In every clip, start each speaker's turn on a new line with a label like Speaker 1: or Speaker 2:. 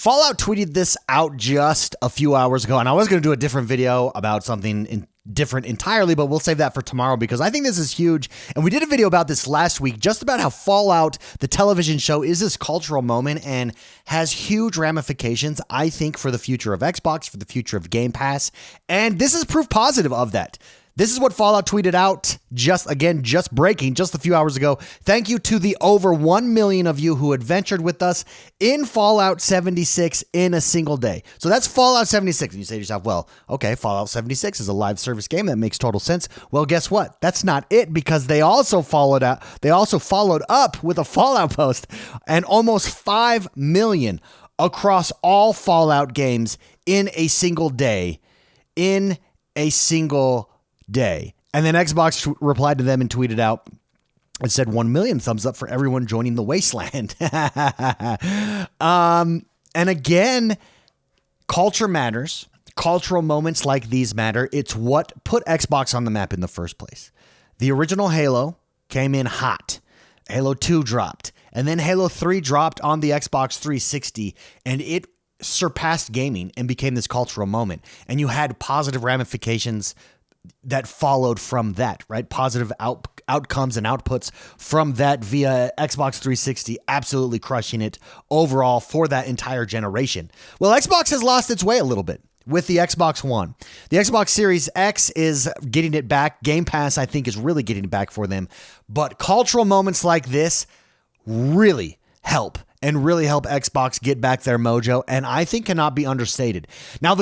Speaker 1: Fallout tweeted this out just a few hours ago, and I was going to do a different video about something different entirely, but we'll save that for tomorrow because I think this is huge. And we did a video about this last week, just about how Fallout, the television show, is this cultural moment and has huge ramifications, I think, for the future of Xbox, for the future of Game Pass. And this is proof positive of that. This is what Fallout tweeted out just breaking just a few hours ago. Thank you to the over 1 million of you who adventured with us in Fallout 76 in a single day. So that's Fallout 76. And you say to yourself, well, okay, Fallout 76 is a live service game. That makes total sense. Well, guess what? That's not it, because they also followed up with a Fallout post, and almost 5 million across all Fallout games in a single day. In a single day. And then Xbox replied to them and tweeted out and said 1 million thumbs up for everyone joining the wasteland. And again, culture matters. Cultural moments like these matter. It's what put Xbox on the map in the first place. The original Halo came in hot. Halo 2 dropped. And then Halo 3 dropped on the Xbox 360, and it surpassed gaming and became this cultural moment. And you had positive ramifications that followed from that, right? Positive outcomes and outputs from that via Xbox 360, absolutely crushing it overall for that entire generation. Well, Xbox has lost its way a little bit with the Xbox One. The Xbox Series X is getting it back. Game Pass, I think, is really getting it back for them. But cultural moments like this really help Xbox get back their mojo, and I think cannot be understated. Now,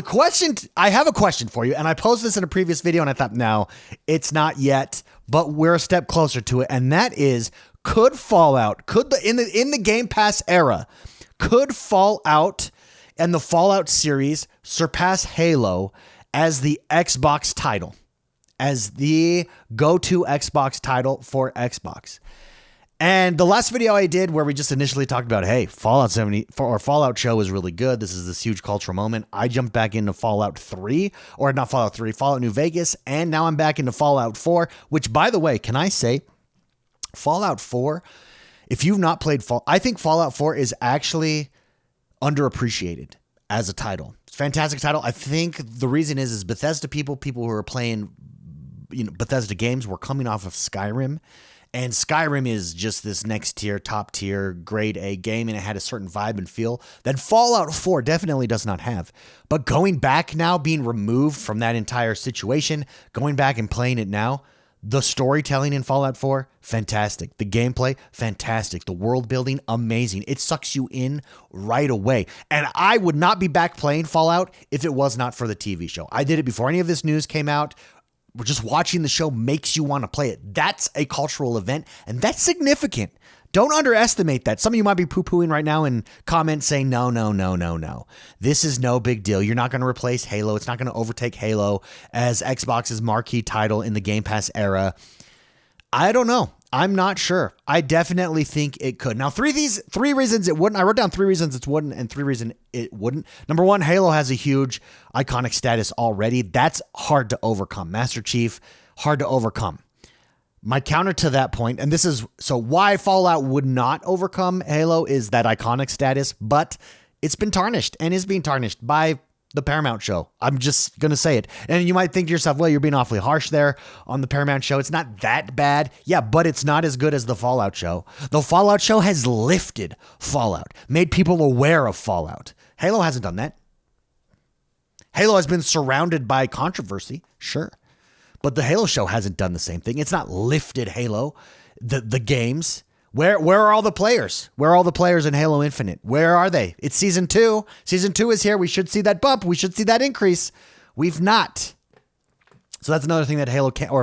Speaker 1: I have a question for you, and I posed this in a previous video, and I thought, no, it's not yet, but we're a step closer to it, and that is, in the Game Pass era, could Fallout and the Fallout series surpass Halo as the Xbox title, as the go-to Xbox title for Xbox? And the last video I did where we just initially talked about, hey, Fallout show is really good. This is this huge cultural moment. I jumped back into Fallout New Vegas, and now I'm back into Fallout 4, which, by the way, can I say, Fallout 4, if you've not played I think Fallout 4 is actually underappreciated as a title. It's a fantastic title. I think the reason is Bethesda people who are playing, Bethesda games were coming off of Skyrim. And Skyrim is just this next tier, top tier, grade A game, and it had a certain vibe and feel that Fallout 4 definitely does not have. But going back now, being removed from that entire situation, going back and playing it now, the storytelling in Fallout 4, fantastic. The gameplay, fantastic. The world building, amazing. It sucks you in right away. And I would not be back playing Fallout if it was not for the TV show. I did it before any of this news came out. Just watching the show makes you want to play it. That's a cultural event, and that's significant. Don't underestimate that. Some of you might be poo-pooing right now in comments saying, no. This is no big deal. You're not going to replace Halo. It's not going to overtake Halo as Xbox's marquee title in the Game Pass era. I don't know. I'm not sure. I definitely think it could. Now, three reasons it wouldn't. I wrote down 3 reasons it wouldn't and 3 reasons it wouldn't. Number one, Halo has a huge iconic status already. That's hard to overcome. Master Chief, hard to overcome. My counter to that point, and this is so why Fallout would not overcome Halo, is that iconic status, but it's been tarnished and is being tarnished by the Paramount show. I'm just going to say it. And you might think to yourself, well, you're being awfully harsh there on the Paramount show. It's not that bad. Yeah, but it's not as good as the Fallout show. The Fallout show has lifted Fallout, made people aware of Fallout. Halo hasn't done that. Halo has been surrounded by controversy, sure. But the Halo show hasn't done the same thing. It's not lifted Halo, the games. Where are all the players? Where are all the players in Halo Infinite? Where are they? It's Season 2. Season 2 is here. We should see that bump. We should see that increase. We've not. So that's another thing that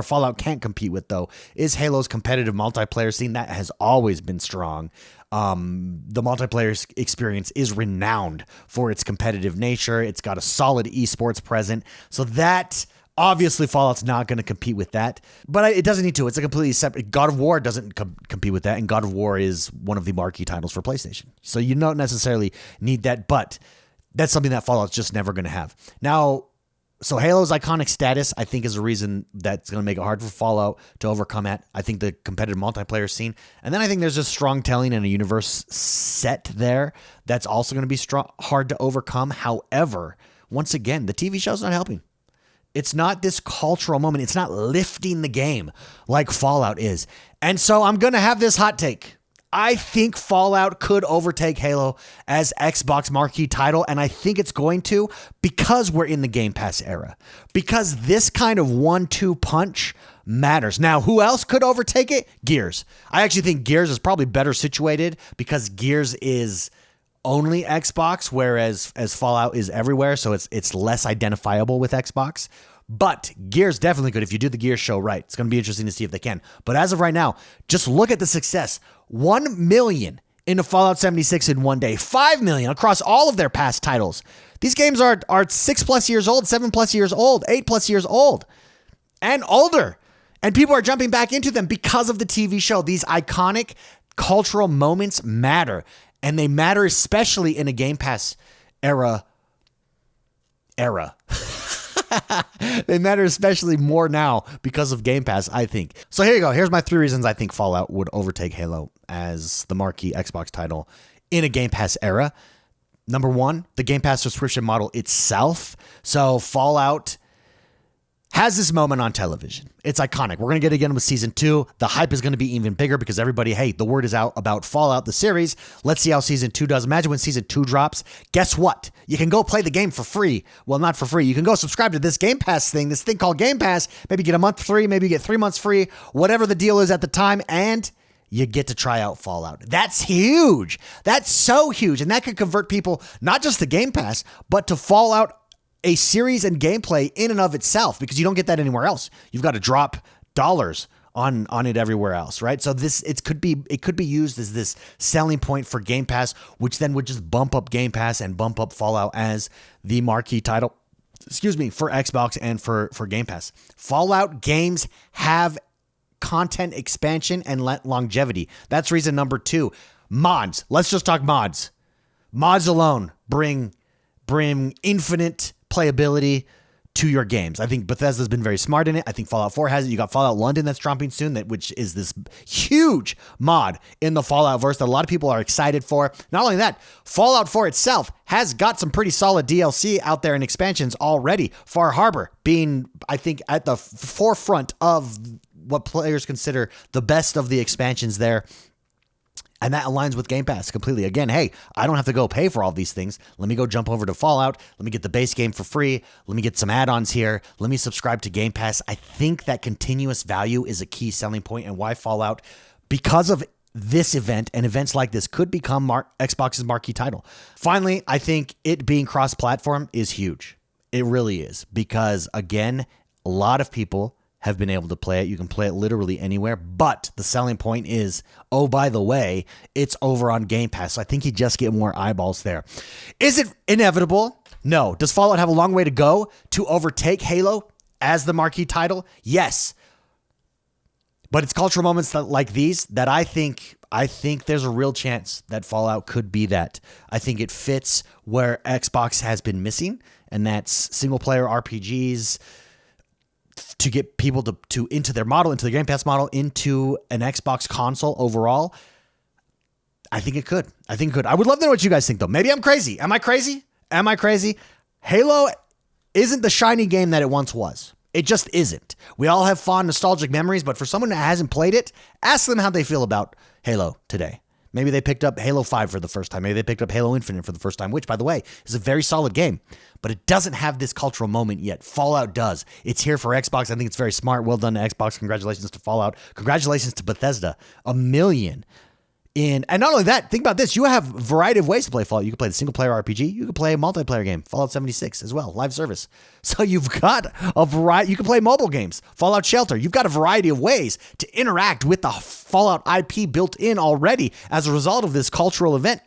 Speaker 1: Fallout can't compete with, though, is Halo's competitive multiplayer scene. That has always been strong. The multiplayer experience is renowned for its competitive nature. It's got a solid esports present. So that... Obviously, Fallout's not going to compete with that, but it doesn't need to. It's a completely separate... God of War doesn't compete with that, and God of War is one of the marquee titles for PlayStation. So you don't necessarily need that, but that's something that Fallout's just never going to have. Now, So Halo's iconic status, I think, is a reason that's going to make it hard for Fallout to overcome it. I think the competitive multiplayer scene. And then I think there's just strong telling and a universe set there that's also going to be hard to overcome. However, once again, the TV show's not helping. It's not this cultural moment. It's not lifting the game like Fallout is. And so I'm going to have this hot take. I think Fallout could overtake Halo as Xbox marquee title, and I think it's going to because we're in the Game Pass era. Because this kind of 1-2 punch matters. Now, who else could overtake it? Gears. I actually think Gears is probably better situated because Gears is only Xbox, whereas Fallout is everywhere, so it's less identifiable with Xbox. But Gears definitely could if you do the Gears show right. It's going to be interesting to see if they can. But as of right now, just look at the success. 1 million into Fallout 76 in one day. 5 million across all of their past titles. These games are 6+ years old, 7+ years old, 8+ years old, and older. And people are jumping back into them because of the TV show. These iconic cultural moments matter. And they matter especially in a Game Pass era. They matter especially more now because of Game Pass, I think. So here you go. Here's my 3 reasons I think Fallout would overtake Halo as the marquee Xbox title in a Game Pass era. Number 1, the Game Pass subscription model itself. So Fallout has this moment on television. It's iconic. We're going to get it again with season 2. The hype is going to be even bigger because everybody, hey, the word is out about Fallout, the series. Let's see how season 2 does. Imagine when season 2 drops. Guess what? You can go play the game for free. Well, not for free. You can go subscribe to this Game Pass thing, this thing called Game Pass. Maybe get a month free. Maybe get 3 months free. Whatever the deal is at the time. And you get to try out Fallout. That's huge. That's so huge. And that could convert people not just to Game Pass, but to Fallout, a series and gameplay in and of itself, because you don't get that anywhere else. You've got to drop dollars on it everywhere else, right? So it could be used as this selling point for Game Pass, which then would just bump up Game Pass and bump up Fallout as the marquee title, for Xbox and for Game Pass. Fallout games have content expansion and longevity. That's reason number 2. Mods. Let's just talk mods. Mods alone bring infinite playability to your games. I think Bethesda's been very smart in it. I think Fallout 4 has it. You got Fallout London that's dropping soon, which is this huge mod in the Fallout verse that a lot of people are excited for. Not only that, Fallout 4 itself has got some pretty solid DLC out there and expansions already. Far Harbor being, I think, at the forefront of what players consider the best of the expansions there. And that aligns with Game Pass completely. Again, hey, I don't have to go pay for all these things. Let me go jump over to Fallout. Let me get the base game for free. Let me get some add-ons here. Let me subscribe to Game Pass. I think that continuous value is a key selling point, and why Fallout, because of this event and events like this, could become Xbox's marquee title. Finally, I think it being cross-platform is huge. It really is, because again, a lot of people have been able to play it. You can play it literally anywhere, but the selling point is, oh, by the way, it's over on Game Pass. So I think you just get more eyeballs there. Is it inevitable? No. Does Fallout have a long way to go to overtake Halo as the marquee title? Yes. But it's cultural moments like these that I think there's a real chance that Fallout could be that. I think it fits where Xbox has been missing, and that's single player RPGs, to get people to into their model, into the Game Pass model, into an Xbox console overall. I think it could. I would love to know what you guys think, though. Maybe I'm crazy. Am I crazy? Halo isn't the shiny game that it once was. It just isn't. We all have fond, nostalgic memories, but for someone that hasn't played it, ask them how they feel about Halo today. Maybe they picked up Halo 5 for the first time. Maybe they picked up Halo Infinite for the first time, which, by the way, is a very solid game. But it doesn't have this cultural moment yet. Fallout does. It's here for Xbox. I think it's very smart. Well done to Xbox. Congratulations to Fallout. Congratulations to Bethesda. 1 million. And not only that, think about this. You have a variety of ways to play Fallout. You can play the single-player RPG. You can play a multiplayer game, Fallout 76 as well, live service. So you've got a variety. You can play mobile games, Fallout Shelter. You've got a variety of ways to interact with the Fallout IP built in already as a result of this cultural event.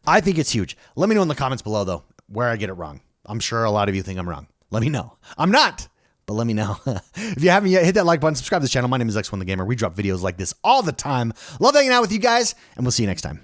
Speaker 1: I think it's huge. Let me know in the comments below, though, where I get it wrong. I'm sure a lot of you think I'm wrong. Let me know. I'm not. But let me know. If you haven't yet, hit that like button, subscribe to this channel. My name is X1 the Gamer. We drop videos like this all the time. Love hanging out with you guys, and we'll see you next time.